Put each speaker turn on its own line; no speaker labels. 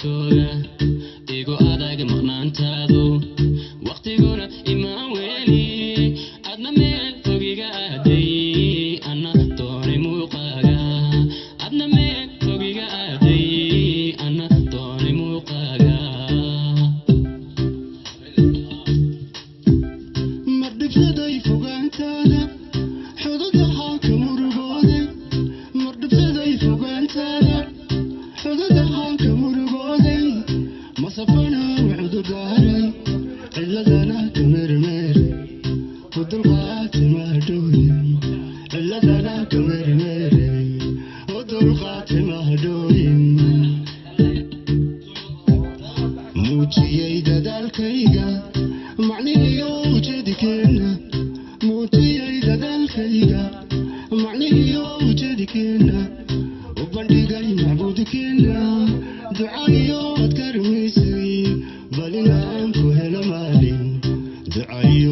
jooga igu adag maqnaantaadu waqtiguna imaan weli adna meel fogiga aaday ana doonay muuqaaga adna meel fogiga aaday ana doonay muuqaaga
mardibsaday fogaantaada xuduudaha ka murugooday mardibsaday fogaantaada xuduudaha ka murugooday masafana wuxuu gaaray ciladana ka mermeeray ودلقات مهدوين علتنا كمرمرين ودلقات مهدوين موتي يدا دالكيغا معني يوجدكنا موتي يدا دالكيغا معني يوجدكنا وبندقاي معبودكنا دعائي وتكرميسي بالنا انكو هلا مالين دعائي